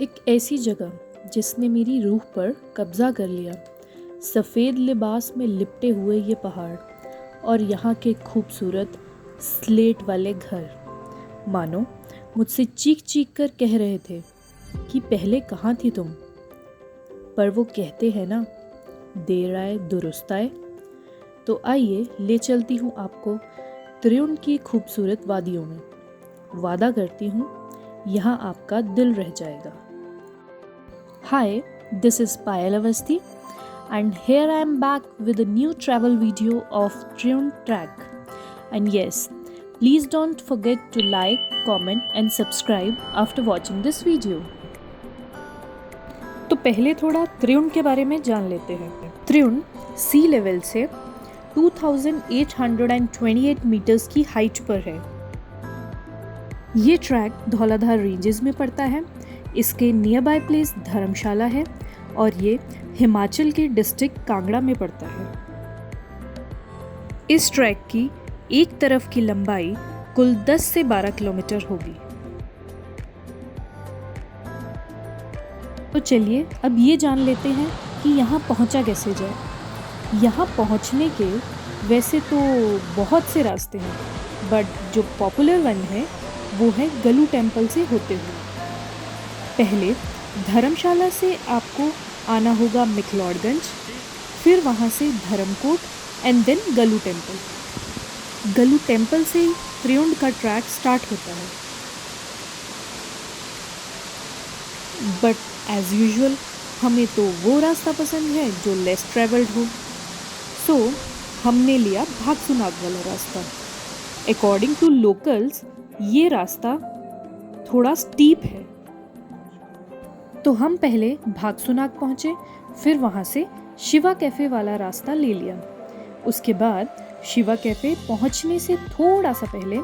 एक ऐसी जगह जिसने मेरी रूह पर कब्जा कर लिया। सफ़ेद लिबास में लिपटे हुए ये पहाड़ और यहाँ के खूबसूरत स्लेट वाले घर मानो मुझसे चीख चीख कर कह रहे थे कि पहले कहाँ थी तुम। पर वो कहते हैं ना, देर आए दुरुस्त आए। तो आइए ले चलती हूँ आपको त्रिउंड की खूबसूरत वादियों में। वादा करती हूँ यहाँ आपका दिल रह जाएगा। Hi, this is Payal Avasti and here I am back with a new travel video of Triumph Track. And yes, please don't forget to like, comment and subscribe after watching this video. तो पहले थोड़ा त्रिउंड के बारे में जान लेते हैं। त्रिउंड सी level से 2828 मीटर्स की हाइट पर है। ये ट्रैक धौलाधार रेंजेस में पड़ता है। इसके नियर बाय प्लेस धर्मशाला है और ये हिमाचल के डिस्ट्रिक्ट कांगड़ा में पड़ता है। इस ट्रैक की एक तरफ की लंबाई कुल 10 से 12 किलोमीटर होगी। तो चलिए अब ये जान लेते हैं कि यहाँ पहुँचा कैसे जाए। यहाँ पहुँचने के वैसे तो बहुत से रास्ते हैं, बट जो पॉपुलर वन है वो है गलू टेम्पल से होते हुए। पहले धर्मशाला से आपको आना होगा मिक्लोडगंज, फिर वहाँ से Dharamkot and then Galu temple. Galu temple से ही त्रिउंड का ट्रैक स्टार्ट होता है। बट एज यूजुअल हमें तो वो रास्ता पसंद है जो लेस ट्रेवल्ड हो, सो हमने लिया भागसुनाग वाला रास्ता। अकॉर्डिंग टू लोकल्स ये रास्ता थोड़ा स्टीप है, तो हम पहले भागसुनाग पहुँचे, फिर वहाँ से शिवा कैफ़े वाला रास्ता ले लिया। उसके बाद शिवा कैफ़े पहुँचने से थोड़ा सा पहले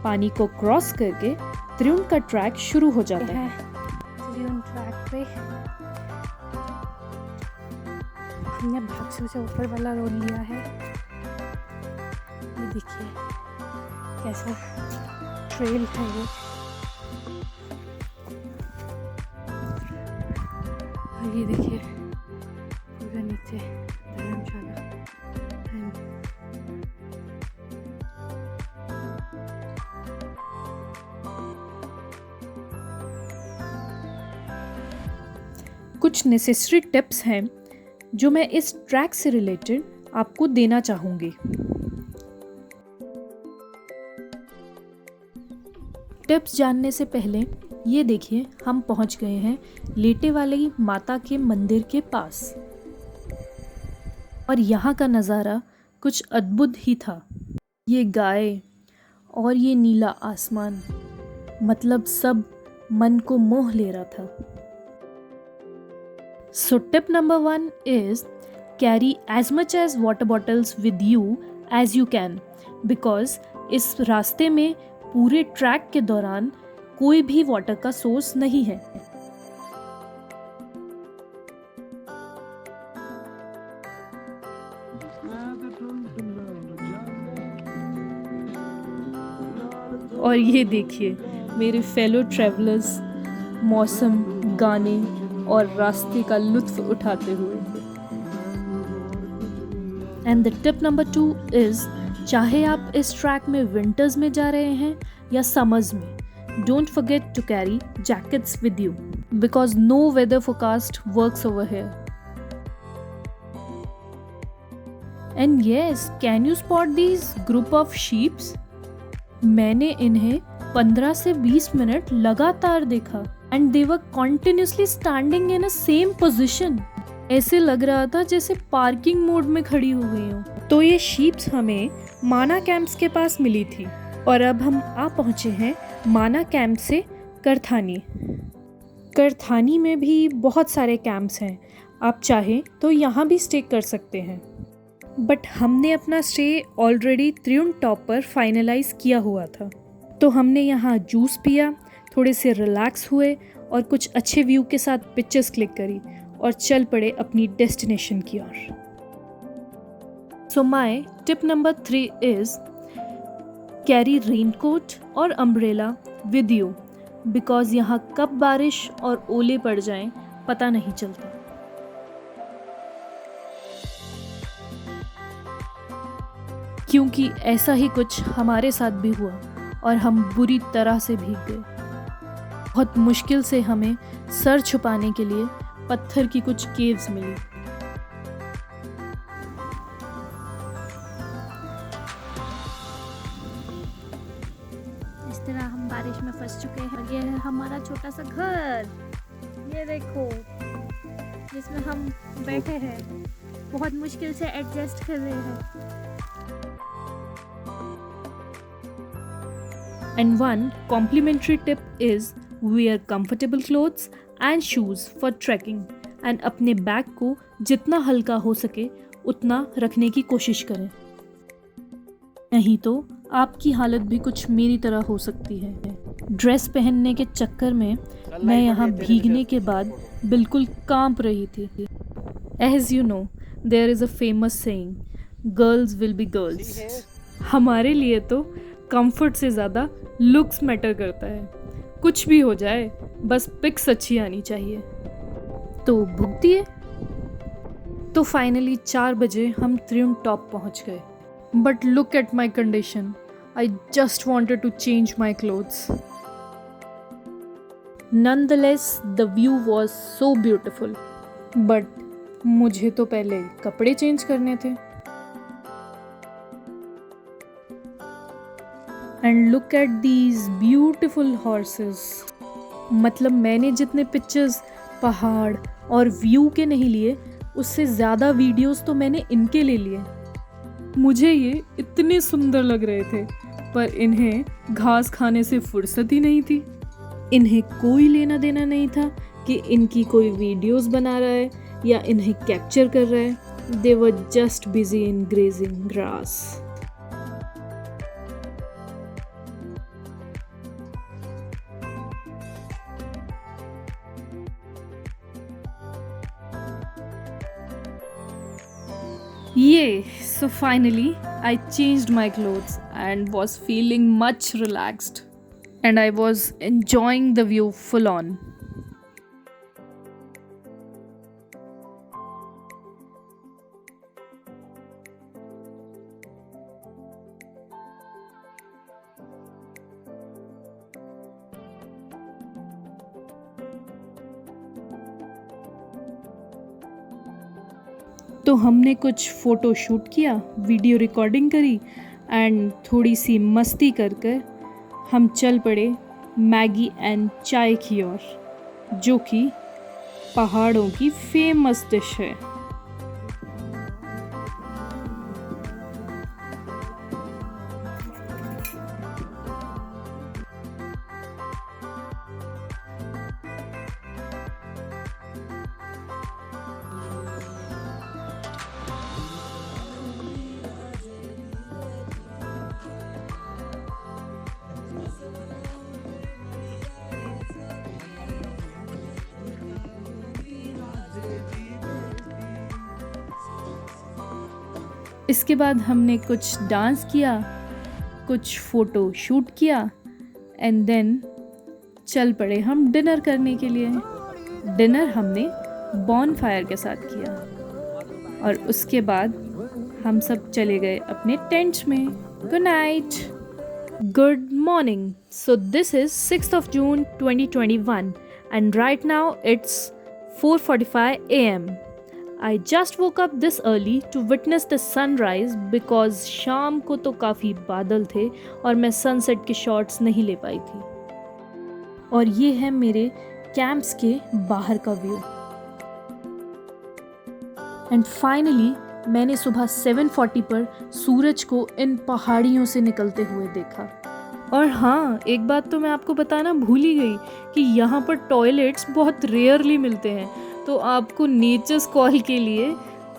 पानी को क्रॉस करके त्रिउंड का ट्रैक शुरू हो जाता है। त्रिउंड ट्रैक पे हमने भागसू से ऊपर वाला रोड लिया है। ये देखिए कैसा ट्रेल है ये। और ये देखिए पूरा नीचे धर्मशाला। कुछ नेसेसरी टिप्स हैं जो मैं इस ट्रैक से रिलेटेड आपको देना चाहूँगी। टिप्स जानने से पहले ये देखिए, हम पहुंच गए हैं लेटे वाली माता के मंदिर के पास और यहाँ का नज़ारा कुछ अद्भुत ही था। ये गाय और ये नीला आसमान, मतलब सब मन को मोह ले रहा था। So tip number 1 is carry as much as water bottles with you as you can, because इस रास्ते में पूरे ट्रैक के दौरान कोई भी वाटर का सोर्स नहीं है। और ये देखिए मेरे फेलो ट्रैवलर्स मौसम, गाने और रास्ते का लुत्फ उठाते हुए। And the tip number 2 is, चाहे आप इस ट्रैक में विंटर्स में जा रहे हैं या समर्स में, don't forget to carry jackets with you because no weather forecast works over here. And yes, can you spot these group of sheeps? मैंने इन्हें 15 से 20 मिनट लगातार देखा and they were continuously standing in a same position. ऐसे लग रहा था जैसे पार्किंग मोड में खड़ी हो गई हो। तो ये शीप्स हमें माना कैंप्स के पास मिली थी और अब हम आ पहुँचे हैं माना कैंप से करथानी। करथानी में भी बहुत सारे कैंप्स हैं, आप चाहें तो यहाँ भी स्टे कर सकते हैं, बट हमने अपना स्टे ऑलरेडी त्रिउंड टॉप पर फाइनलाइज किया हुआ था। तो हमने यहाँ जूस पिया, थोड़े से रिलैक्स हुए और कुछ अच्छे व्यू के साथ पिक्चर्स क्लिक करी और चल पड़े अपनी डेस्टिनेशन की ओर। So my tip number 3 is carry raincoat और अम्ब्रेला विद यू बिकॉज़ यहाँ कब बारिश और ओले पड़ जाएं पता नहीं चलता। क्योंकि ऐसा ही कुछ हमारे साथ भी हुआ और हम बुरी तरह से भीग गए। बहुत मुश्किल से हमें सर छुपाने के लिए पत्थर की कुछ केव्स मिली। इस तरह हम बारिश में फंस चुके हैं। ये है हमारा छोटा सा घर, ये देखो, जिसमें हम बैठे हैं, बहुत मुश्किल से एडजस्ट कर रहे हैं। And one complimentary tip is wear comfortable clothes and shoes for trekking and अपने बैग को जितना हल्का हो सके उतना रखने की कोशिश करें, नहीं तो आपकी हालत भी कुछ मेरी तरह हो सकती है। ड्रेस पहनने के चक्कर में मैं यहाँ भीगने के बाद बिल्कुल कांप रही थी। As you know, there is a famous saying, girls will be girls। हमारे लिए तो कंफर्ट से ज़्यादा लुक्स मैटर करता है। कुछ भी हो जाए, बस पिक्स अच्छी आनी चाहिए। तो भुगतिए। तो फाइनली 4 बजे हम त्रियुण टॉप पहुंच गए। But look at my condition, I just wanted to change my clothes. Nonetheless the view was so beautiful, but मुझे तो पहले कपड़े चेंज करने थे। And look at these beautiful horses. मतलब मैंने जितने पिक्चर्स पहाड़ और व्यू के नहीं लिए, उससे ज़्यादा वीडियोस तो मैंने इनके ले लिए। मुझे ये इतने सुंदर लग रहे थे, पर इन्हें घास खाने से फुर्सत ही नहीं थी। इन्हें कोई लेना देना नहीं था कि इनकी कोई वीडियोस बना रहा है या इन्हें कैप्चर कर रहा है। They were just busy in grazing grass. So finally I changed my clothes and was feeling much relaxed, and I was enjoying the view full on. तो हमने कुछ फ़ोटो शूट किया, वीडियो रिकॉर्डिंग करी and थोड़ी सी मस्ती कर कर हम चल पड़े मैगी एंड चाय की ओर, जो कि पहाड़ों की फेमस डिश है। इसके बाद हमने कुछ डांस किया, कुछ फ़ोटो शूट किया एंड देन चल पड़े हम डिनर करने के लिए। डिनर हमने बॉनफायर के साथ किया और उसके बाद हम सब चले गए अपने टेंट्स में। Good night, good morning. So this is 6th of June 2021 and right now it's 4:45 AM. I just woke up this early to witness the sunrise because शाम को तो काफ़ी बादल थे और मैं सनसेट के शॉट्स नहीं ले पाई थी। और ये है मेरे कैंप्स के बाहर का व्यू। एंड फाइनली मैंने सुबह 7:40 पर सूरज को इन पहाड़ियों से निकलते हुए देखा। और हाँ, एक बात तो मैं आपको बताना भूल ही गई कि यहाँ पर टॉयलेट्स बहुत रेयरली मिलते हैं, तो आपको नेचर्स कॉल के लिए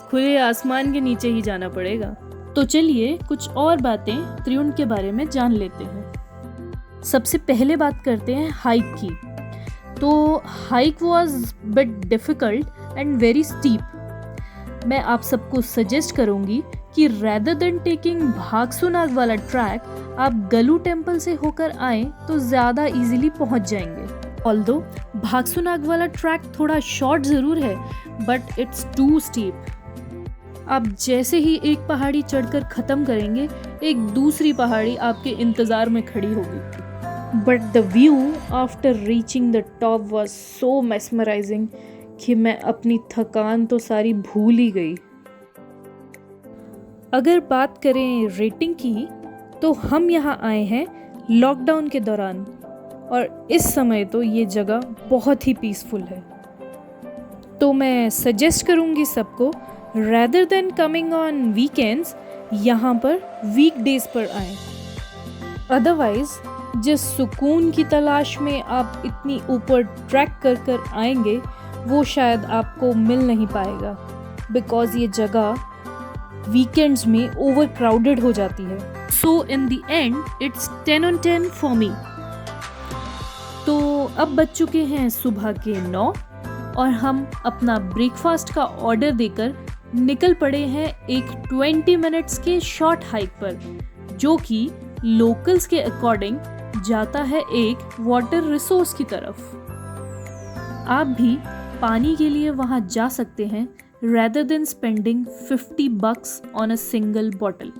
खुले आसमान के नीचे ही जाना पड़ेगा। तो चलिए कुछ और बातें त्रियुण के बारे में जान लेते हैं। सबसे पहले बात करते हैं हाइक की। तो hike was bit difficult and very steep. मैं आप सबको सजेस्ट करूँगी कि रेदर देन टेकिंग भागसुनाग वाला ट्रैक आप गलू टेम्पल से होकर आए तो ज़्यादा इजीली पहुंच जाएंगे। ऑल्दो भागसुनाग वाला ट्रैक थोड़ा शॉर्ट ज़रूर है बट इट्स टू स्टीप। आप जैसे ही एक पहाड़ी चढ़कर ख़त्म करेंगे एक दूसरी पहाड़ी आपके इंतज़ार में खड़ी होगी। But the view after reaching the top was so mesmerising कि मैं अपनी थकान तो सारी भूल ही गई। अगर बात करें रेटिंग की तो हम यहाँ आए हैं लॉकडाउन के दौरान और इस समय तो ये जगह बहुत ही पीसफुल है। तो मैं सजेस्ट करूँगी सबको rather than coming on weekends यहाँ पर वीकडेज पर आएं। अदरवाइज जिस सुकून की तलाश में आप इतनी ऊपर ट्रैक कर आएंगे वो शायद आपको मिल नहीं पाएगा बिकॉज ये जगह वीकेंड्स में ओवर क्राउडेड हो जाती है। So in the end it's 10 on 10 for me. तो अब बज चुके हैं सुबह के 9 और हम अपना ब्रेकफास्ट का ऑर्डर देकर निकल पड़े हैं एक 20 मिनट्स के शॉर्ट हाइक पर जो कि लोकल्स के अकॉर्डिंग जाता है एक वाटर रिसोर्स की तरफ। आप भी पानी के लिए वहां जा सकते हैं rather than spending $50 on a single bottle।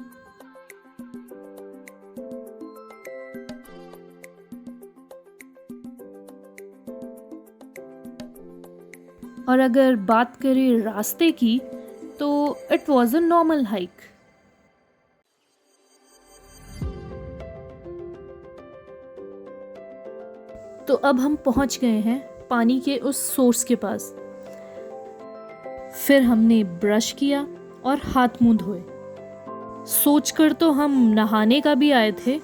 और अगर बात करें रास्ते की तो it was a normal hike. तो अब हम पहुंच गए हैं पानी के उस सोर्स के पास। फिर हमने ब्रश किया और हाथ मुंह धोए। सोचकर तो हम नहाने का भी आए थे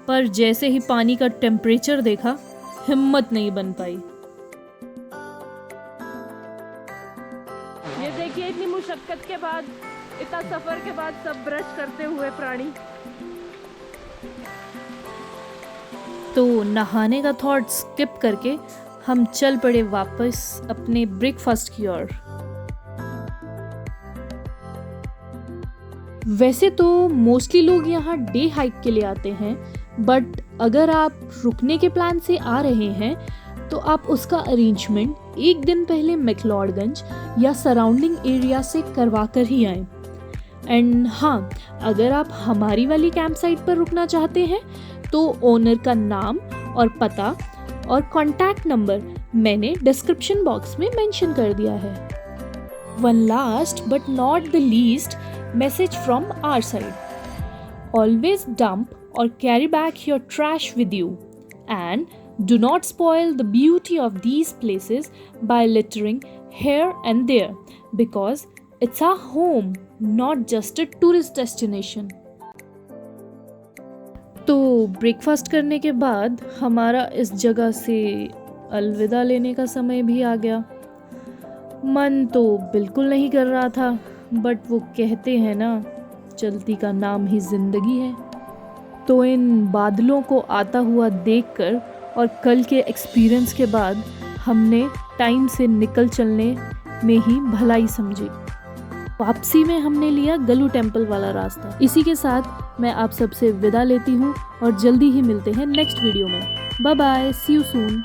पर जैसे ही पानी का टेम्परेचर देखा हिम्मत नहीं बन पाई। ये देखिए इतनी मुशक्कत के बाद, इतना सफर के बाद सब ब्रश करते हुए प्राणी। तो नहाने का थॉट स्किप करके हम चल पड़े वापस अपने ब्रेकफास्ट की ओर। वैसे तो मोस्टली लोग यहाँ डे हाइक के लिए आते हैं बट अगर आप रुकने के प्लान से आ रहे हैं तो आप उसका अरेंजमेंट एक दिन पहले मैक्लोडगंज या सराउंडिंग एरिया से करवा कर ही आएं। एंड हाँ, अगर आप हमारी वाली कैंप साइट पर रुकना चाहते हैं तो ओनर का नाम और पता और कॉन्टैक्ट नंबर मैंने डिस्क्रिप्शन बॉक्स में मेंशन कर दिया है। One last but not the least message from our side. Always dump or carry back your trash with you and do not spoil the beauty of these places by littering here and there because it's our home, not just a tourist destination. तो breakfast करने के बाद हमारा इस जगह से अलविदा लेने का समय भी आ गया। मन तो बिल्कुल नहीं कर रहा था बट वो कहते हैं ना, चलती का नाम ही जिंदगी है। तो इन बादलों को आता हुआ देखकर और कल के एक्सपीरियंस के बाद हमने टाइम से निकल चलने में ही भलाई समझी। वापसी में हमने लिया गलू टेम्पल वाला रास्ता। इसी के साथ मैं आप सबसे विदा लेती हूँ और जल्दी ही मिलते हैं नेक्स्ट वीडियो में। Bye bye, see you soon.